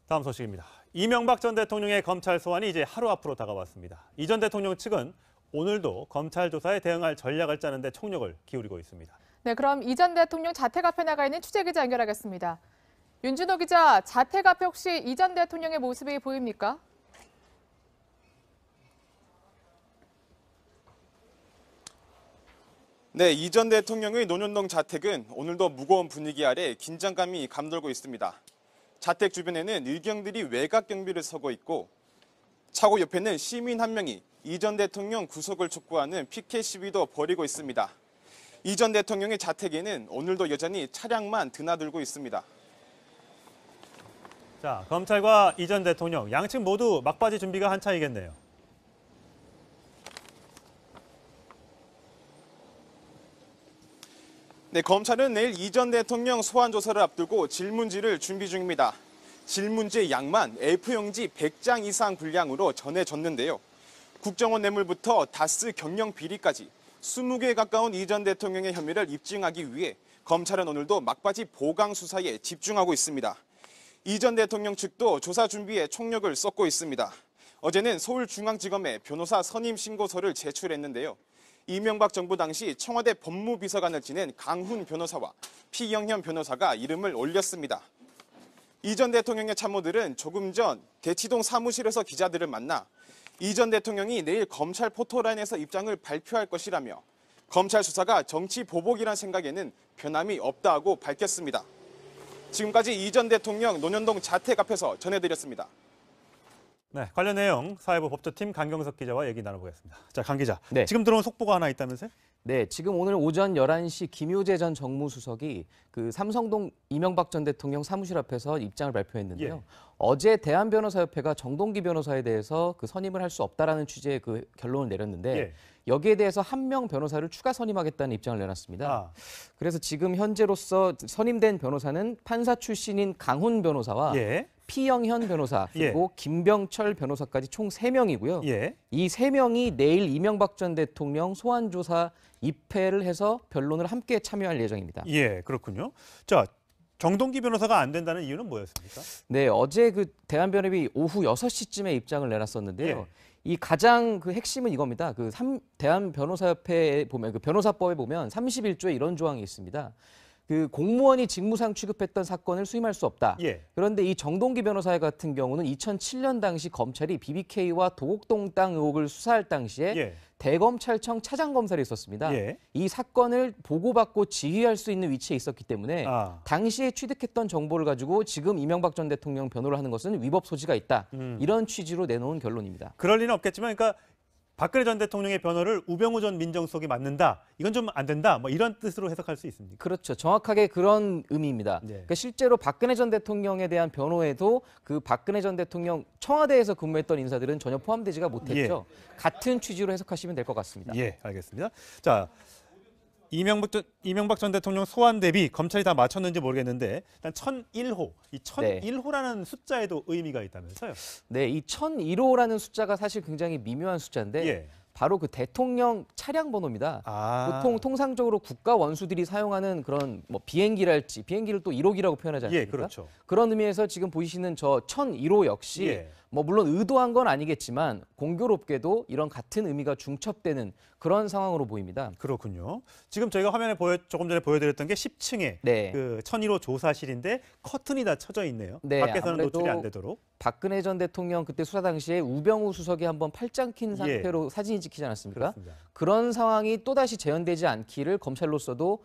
다음 소식입니다. 이명박 전 대통령의 검찰 소환이 이제 하루 앞으로 다가왔습니다. 이 전 대통령 측은 오늘도 검찰 조사에 대응할 전략을 짜는 데 총력을 기울이고 있습니다. 네, 그럼 이 전 대통령 자택 앞에 나가 있는 취재기자 연결하겠습니다. 윤준호 기자, 자택 앞에 혹시 이 전 대통령의 모습이 보입니까? 네, 이 전 대통령의 논현동 자택은 오늘도 무거운 분위기 아래 긴장감이 감돌고 있습니다. 자택 주변에는 의경들이 외곽 경비를 서고 있고 차고 옆에는 시민 한 명이 이 전 대통령 구속을 촉구하는 피켓 시위도 벌이고 있습니다. 이 전 대통령의 자택에는 오늘도 여전히 차량만 드나들고 있습니다. 자, 검찰과 이 전 대통령 양측 모두 막바지 준비가 한창이겠네요. 네, 검찰은 내일 이 전 대통령 소환 조사를 앞두고 질문지를 준비 중입니다. 질문지의 양만 A4용지 100장 이상 분량으로 전해졌는데요. 국정원 뇌물부터 다스 경영 비리까지 20개에 가까운 이 전 대통령의 혐의를 입증하기 위해 검찰은 오늘도 막바지 보강 수사에 집중하고 있습니다. 이 전 대통령 측도 조사 준비에 총력을 쏟고 있습니다. 어제는 서울중앙지검에 변호사 선임 신고서를 제출했는데요. 이명박 정부 당시 청와대 법무비서관을 지낸 강훈 변호사와 피영현 변호사가 이름을 올렸습니다. 이 전 대통령의 참모들은 조금 전 대치동 사무실에서 기자들을 만나 이 전 대통령이 내일 검찰 포토라인에서 입장을 발표할 것이라며 검찰 수사가 정치 보복이란 생각에는 변함이 없다고 밝혔습니다. 지금까지 이 전 대통령 논현동 자택 앞에서 전해드렸습니다. 네, 관련 내용 사회부 법조팀 강경석 기자와 얘기 나눠보겠습니다. 자, 강 기자, 네. 지금 들어온 속보가 하나 있다면서요? 네, 지금 오늘 오전 11시 김효재 전 정무수석이 그 삼성동 이명박 전 대통령 사무실 앞에서 입장을 발표했는데요. 예. 어제 대한변호사협회가 정동기 변호사에 대해서 그 선임을 할 수 없다라는 취지의 그 결론을 내렸는데 예. 여기에 대해서 한 명 변호사를 추가 선임하겠다는 입장을 내놨습니다. 그래서 지금 현재로서 선임된 변호사는 판사 출신인 강훈 변호사와 예. 피영현 변호사 그리고 김병철 변호사까지 총 3명이고요. 예. 이 3명이 내일 이명박 전 대통령 소환조사 입회를 해서 변론을 함께 참여할 예정입니다. 예, 그렇군요. 자, 정동기 변호사가 안 된다는 이유는 뭐였습니까? 네, 어제 그 대한변협이 오후 6시쯤에 입장을 내놨었는데요. 예. 이 가장 그 핵심은 이겁니다. 그 대한변호사협회에 보면 그 변호사법에 보면 31조에 이런 조항이 있습니다. 그 공무원이 직무상 취급했던 사건을 수임할 수 없다. 예. 그런데 이 정동기 변호사 같은 경우는 2007년 당시 검찰이 BBK와 도곡동 땅 의혹을 수사할 당시에 예. 대검찰청 차장검사를 있었습니다. 예. 이 사건을 보고받고 지휘할 수 있는 위치에 있었기 때문에 당시에 취득했던 정보를 가지고 지금 이명박 전 대통령 변호를 하는 것은 위법 소지가 있다. 이런 취지로 내놓은 결론입니다. 그럴 리는 없겠지만, 그러니까 박근혜 전 대통령의 변호를 우병우 전 민정수석이 맡는다. 이건 좀 안 된다. 뭐 이런 뜻으로 해석할 수 있습니까? 그렇죠. 정확하게 그런 의미입니다. 네. 그러니까 실제로 박근혜 전 대통령에 대한 변호에도 그 박근혜 전 대통령 청와대에서 근무했던 인사들은 전혀 포함되지가 못했죠. 같은 취지로 해석하시면 될 것 같습니다. 예, 알겠습니다. 자, 이명박 전 대통령 소환 대비 검찰이 다 마쳤는지 모르겠는데 일단 1001호, 이 1001호라는 숫자에도 의미가 있다면서요? 네, 이 1001호라는 숫자가 사실 굉장히 미묘한 숫자인데 예. 바로 그 대통령 차량 번호입니다. 보통 통상적으로 국가 원수들이 사용하는 그런 뭐 비행기랄지 비행기를 또 1호기라고 표현하지 않습니까? 예, 그렇죠. 그런 의미에서 지금 보이시는 저 1001호 역시 예. 뭐 물론 의도한 건 아니겠지만 공교롭게도 이런 같은 의미가 중첩되는 그런 상황으로 보입니다. 그렇군요. 지금 저희가 화면에 조금 전에 보여드렸던 게 10층에 그 1001호 조사실인데 커튼이 다 쳐져 있네요. 네, 밖에서는 노출이 안 되도록. 박근혜 전 대통령 그때 수사 당시에 우병우 수석이 한번 팔짱 낀 상태로 사진이 찍히지 않았습니까? 그렇습니다. 그런 상황이 또다시 재현되지 않기를 검찰로서도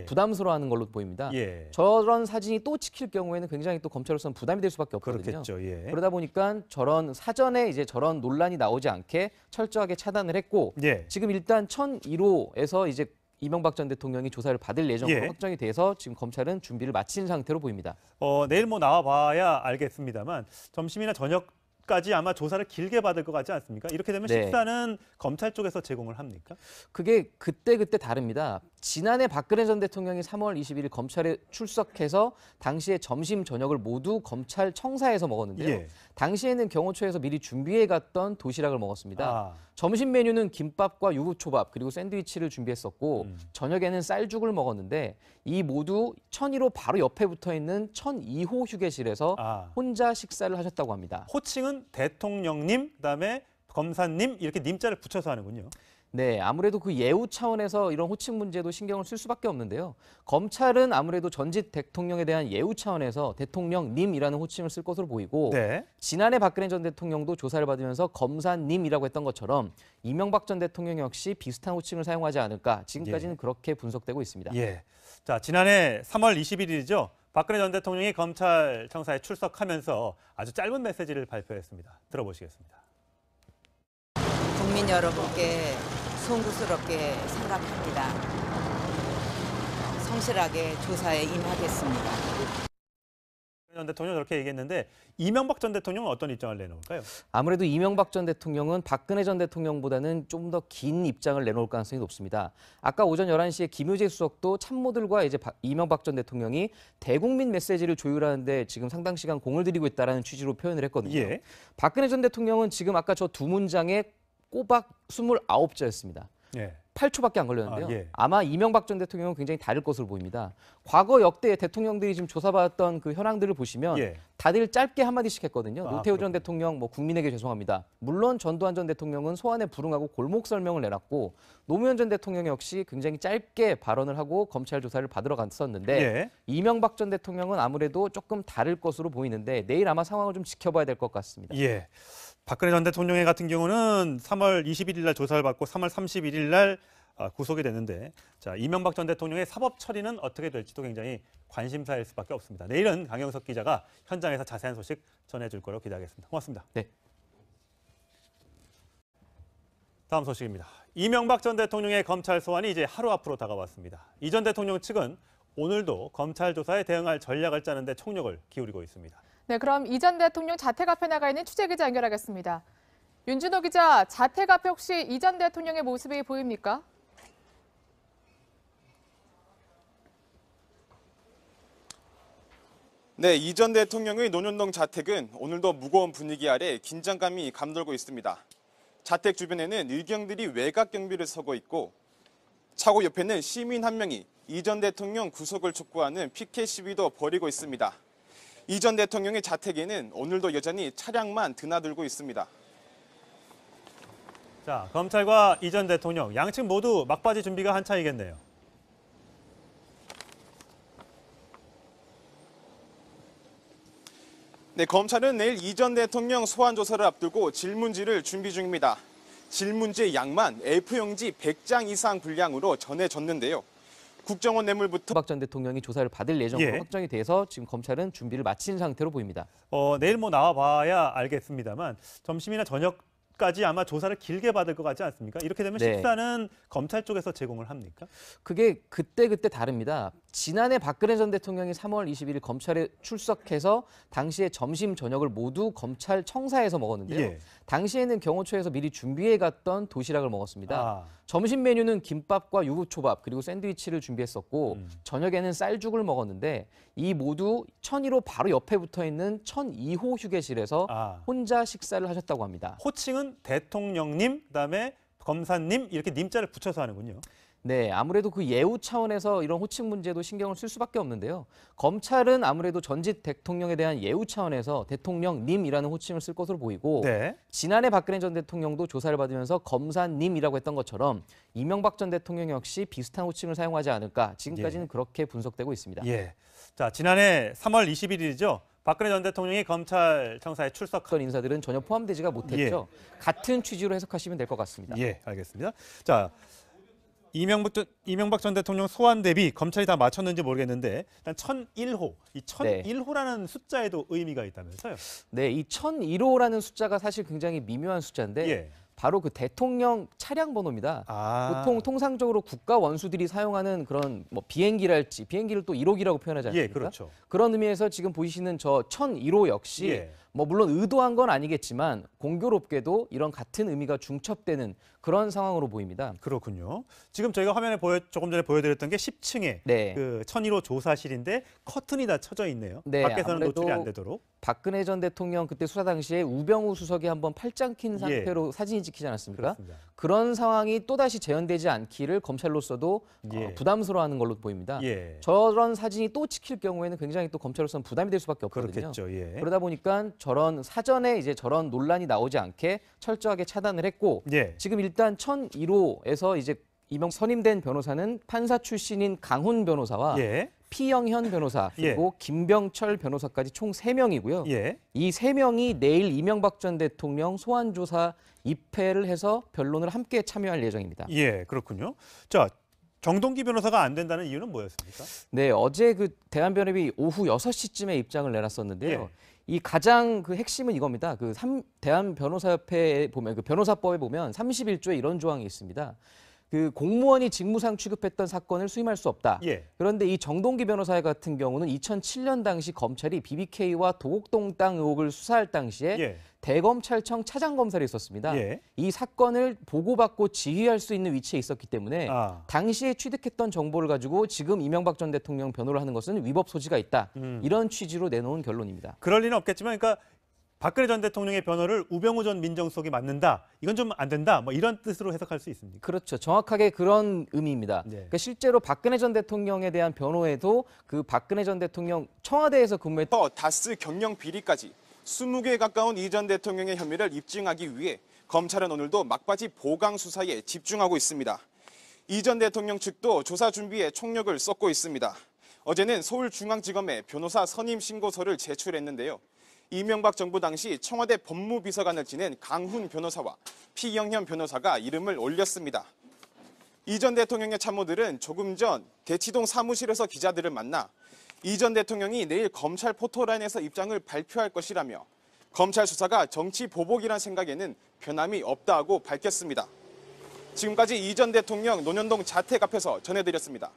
부담스러워하는 걸로 보입니다. 저런 사진이 또 찍힐 경우에는 굉장히 또 검찰로서는 부담이 될 수밖에 없거든요. 그렇겠죠. 예. 그러다 보니까 저런 사전에 이제 저런 논란이 나오지 않게 철저하게 차단을 했고 지금 일단 1001호에서 이제 이명박 전 대통령이 조사를 받을 예정으로 확정이 돼서 지금 검찰은 준비를 마친 상태로 보입니다. 내일 뭐 나와봐야 알겠습니다만 점심이나 저녁까지 아마 조사를 길게 받을 것 같지 않습니까? 이렇게 되면 식사는 검찰 쪽에서 제공을 합니까? 그게 그때 다릅니다. 지난해 박근혜 전 대통령이 3월 21일 검찰에 출석해서 당시에 점심 저녁을 모두 검찰청사에서 먹었는데요. 예. 당시에는 경호처에서 미리 준비해 갔던 도시락을 먹었습니다. 아. 점심 메뉴는 김밥과 유부초밥 그리고 샌드위치를 준비했었고 저녁에는 쌀죽을 먹었는데 이 모두 1001호 바로 옆에 붙어 있는 1002호 휴게실에서 혼자 식사를 하셨다고 합니다. 호칭은 대통령님, 그다음에 검사님 이렇게 님자를 붙여서 하는군요. 네, 아무래도 그 예우 차원에서 이런 호칭 문제도 신경을 쓸 수밖에 없는데요. 검찰은 아무래도 전직 대통령에 대한 예우 차원에서 대통령님이라는 호칭을 쓸 것으로 보이고 네. 지난해 박근혜 전 대통령도 조사를 받으면서 검사님이라고 했던 것처럼 이명박 전 대통령 역시 비슷한 호칭을 사용하지 않을까 지금까지는 그렇게 분석되고 있습니다. 예. 자, 지난해 3월 21일이죠. 박근혜 전 대통령이 검찰청사에 출석하면서 아주 짧은 메시지를 발표했습니다. 들어보시겠습니다. 국민 여러분께 송구스럽게 생각합니다. 성실하게 조사에 임하겠습니다. 전 대통령 이렇게 얘기했는데 이명박 전 대통령은 어떤 입장을 내놓을까요? 아무래도 이명박 전 대통령은 박근혜 전 대통령보다는 좀 더 긴 입장을 내놓을 가능성이 높습니다. 아까 오전 11시에 김효재 수석도 참모들과 이제 이명박 전 대통령이 대국민 메시지를 조율하는데 지금 상당 시간 공을 들이고 있다는 취지로 표현을 했거든요. 예. 박근혜 전 대통령은 지금 아까 저 두 문장에 꼬박 29자였습니다. 예. 8초밖에 안 걸렸는데요. 아, 예. 아마 이명박 전 대통령은 굉장히 다를 것으로 보입니다. 과거 역대 대통령들이 지금 조사받았던 그 현황들을 보시면 예. 다들 짧게 한마디씩 했거든요. 노태우 전 그렇군요. 대통령 국민에게 죄송합니다. 물론 전두환 전 대통령은 소환에 불응하고 골목 설명을 내놨고 노무현 전 대통령 역시 굉장히 짧게 발언을 하고 검찰 조사를 받으러 갔었는데 예. 이명박 전 대통령은 아무래도 조금 다를 것으로 보이는데 내일 아마 상황을 좀 지켜봐야 될 것 같습니다. 예. 박근혜 전 대통령 같은 경우는 3월 21일 날 조사를 받고 3월 31일 날 구속이 됐는데 자, 이명박 전 대통령의 사법 처리는 어떻게 될지도 굉장히 관심사일 수밖에 없습니다. 내일은 강영석 기자가 현장에서 자세한 소식 전해줄 거로 기대하겠습니다. 고맙습니다. 네. 다음 소식입니다. 이명박 전 대통령의 검찰 소환이 이제 하루 앞으로 다가왔습니다. 이 전 대통령 측은 오늘도 검찰 조사에 대응할 전략을 짜는 데 총력을 기울이고 있습니다. 네, 그럼 이 전 대통령 자택 앞에 나가 있는 취재기자 연결하겠습니다. 윤준호 기자, 자택 앞에 혹시 이 전 대통령의 모습이 보입니까? 네, 이 전 대통령의 논현동 자택은 오늘도 무거운 분위기 아래 긴장감이 감돌고 있습니다. 자택 주변에는 의경들이 외곽 경비를 서고 있고 차고 옆에는 시민 한 명이 이 전 대통령 구속을 촉구하는 피켓 시위도 벌이고 있습니다. 이 전 대통령의 자택에는 오늘도 여전히 차량만 드나들고 있습니다. 자, 검찰과 이 전 대통령 양측 모두 막바지 준비가 한창이겠네요. 네, 검찰은 내일 이 전 대통령 소환 조사를 앞두고 질문지를 준비 중입니다. 질문지의 양만 A4용지 100장 이상 분량으로 전해졌는데요. 국정원 뇌물부터 이명박 전 대통령이 조사를 받을 예정으로 예. 확정이 돼서 지금 검찰은 준비를 마친 상태로 보입니다. 내일 나와봐야 알겠습니다만 점심이나 저녁까지 아마 조사를 길게 받을 것 같지 않습니까? 이렇게 되면 네. 식사는 검찰 쪽에서 제공을 합니까? 그게 그때 다릅니다. 지난해 박근혜 전 대통령이 3월 21일 검찰에 출석해서 당시에 점심 저녁을 모두 검찰청사에서 먹었는데요. 예. 당시에는 경호처에서 미리 준비해 갔던 도시락을 먹었습니다. 점심 메뉴는 김밥과 유부초밥 그리고 샌드위치를 준비했었고 저녁에는 쌀죽을 먹었는데 이 모두 1001호 바로 옆에 붙어 있는 1002호 휴게실에서 혼자 식사를 하셨다고 합니다. 호칭은 대통령님, 그다음에 검사님 이렇게 님자를 붙여서 하는군요. 네, 아무래도 그 예우 차원에서 이런 호칭 문제도 신경을 쓸 수밖에 없는데요. 검찰은 아무래도 전직 대통령에 대한 예우 차원에서 대통령님이라는 호칭을 쓸 것으로 보이고 네. 지난해 박근혜 전 대통령도 조사를 받으면서 검사님이라고 했던 것처럼 이명박 전 대통령 역시 비슷한 호칭을 사용하지 않을까 지금까지는 그렇게 분석되고 있습니다. 예. 자, 지난해 3월 21일이죠. 박근혜 전 대통령이 검찰청사에 출석한 어떤 인사들은 전혀 포함되지가 못했죠. 같은 취지로 해석하시면 될 것 같습니다. 예, 알겠습니다. 자, 이명박 전 대통령 소환 대비 검찰이 다 마쳤는지 모르겠는데 일단 1001호, 이 1001호라는 숫자에도 의미가 있다면서요? 네, 이 1001호라는 숫자가 사실 굉장히 미묘한 숫자인데 바로 그 대통령 차량 번호입니다. 보통 통상적으로 국가 원수들이 사용하는 그런 뭐 비행기를 또 1호기라고 표현하지 않습니까? 예, 그렇죠. 그런 의미에서 지금 보이시는 저 1001호 역시 뭐 물론 의도한 건 아니겠지만 공교롭게도 이런 같은 의미가 중첩되는 그런 상황으로 보입니다. 그렇군요. 지금 저희가 화면에 조금 전에 보여드렸던 게 10층에 네. 그 1001호 조사실인데 커튼이 다 쳐져 있네요. 네, 밖에서는 아무래도 노출이 안 되도록. 박근혜 전 대통령 그때 수사 당시에 우병우 수석이 한번 팔짱 낀 상태로 사진이 찍히지 않았습니까? 그렇습니다. 그런 상황이 또다시 재현되지 않기를 검찰로서도 부담스러워하는 걸로 보입니다. 저런 사진이 또 찍힐 경우에는 굉장히 또 검찰로서는 부담이 될 수밖에 없거든요. 그렇겠죠. 그러다 보니까 저런 사전에 이제 저런 논란이 나오지 않게 철저하게 차단을 했고 지금 일단 1001호에서 이제 선임된 변호사는 판사 출신인 강훈 변호사와 피영현 변호사 그리고 김병철 변호사까지 총 3명이고요. 이 3명이 내일 이명박 전 대통령 소환조사 입회를 해서 변론을 함께 참여할 예정입니다. 그렇군요. 자, 정동기 변호사가 안 된다는 이유는 뭐였습니까? 네, 어제 그 대한변협이 오후 6시쯤에 입장을 내놨었는데요. 이 가장 그 핵심은 이겁니다. 그 대한변호사협회에 보면 그 변호사법에 보면 31조에 이런 조항이 있습니다. 그 공무원이 직무상 취급했던 사건을 수임할 수 없다. 그런데 이 정동기 변호사 같은 경우는 2007년 당시 검찰이 BBK와 도곡동 땅 의혹을 수사할 당시에 대검찰청 차장검사를 있었습니다. 이 사건을 보고받고 지휘할 수 있는 위치에 있었기 때문에 당시에 취득했던 정보를 가지고 지금 이명박 전 대통령 변호를 하는 것은 위법 소지가 있다. 이런 취지로 내놓은 결론입니다. 그럴 리는 없겠지만 그러니까 박근혜 전 대통령의 변호를 우병우 전 민정수석이 맡는다. 이건 좀 안 된다. 뭐 이런 뜻으로 해석할 수 있습니까? 그렇죠. 정확하게 그런 의미입니다. 그러니까 실제로 박근혜 전 대통령에 대한 변호에도 그 박근혜 전 대통령 청와대에서 근무했던 다스 경영 비리까지 20개에 가까운 이 전 대통령의 혐의를 입증하기 위해 검찰은 오늘도 막바지 보강 수사에 집중하고 있습니다. 이 전 대통령 측도 조사 준비에 총력을 쏟고 있습니다. 어제는 서울중앙지검에 변호사 선임 신고서를 제출했는데요. 이명박 정부 당시 청와대 법무비서관을 지낸 강훈 변호사와 피영현 변호사가 이름을 올렸습니다. 이 전 대통령의 참모들은 조금 전 대치동 사무실에서 기자들을 만나 이 전 대통령이 내일 검찰 포토라인에서 입장을 발표할 것이라며 검찰 수사가 정치 보복이란 생각에는 변함이 없다고 밝혔습니다. 지금까지 이 전 대통령 논현동 자택 앞에서 전해드렸습니다.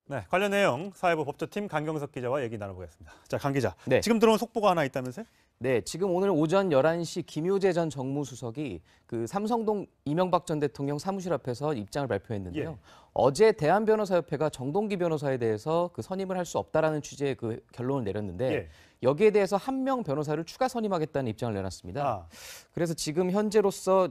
네, 관련 내용 사회부 법조팀 강경석 기자와 얘기 나눠보겠습니다. 자, 강 기자. 네. 지금 들어온 속보가 하나 있다면서요? 네, 지금 오늘 오전 11시 김효재 전 정무수석이 그 삼성동 이명박 전 대통령 사무실 앞에서 입장을 발표했는데요. 어제 대한변호사협회가 정동기 변호사에 대해서 그 선임을 할 수 없다라는 취지의 그 결론을 내렸는데 여기에 대해서 한 명 변호사를 추가 선임하겠다는 입장을 내놨습니다. 그래서 지금 현재로서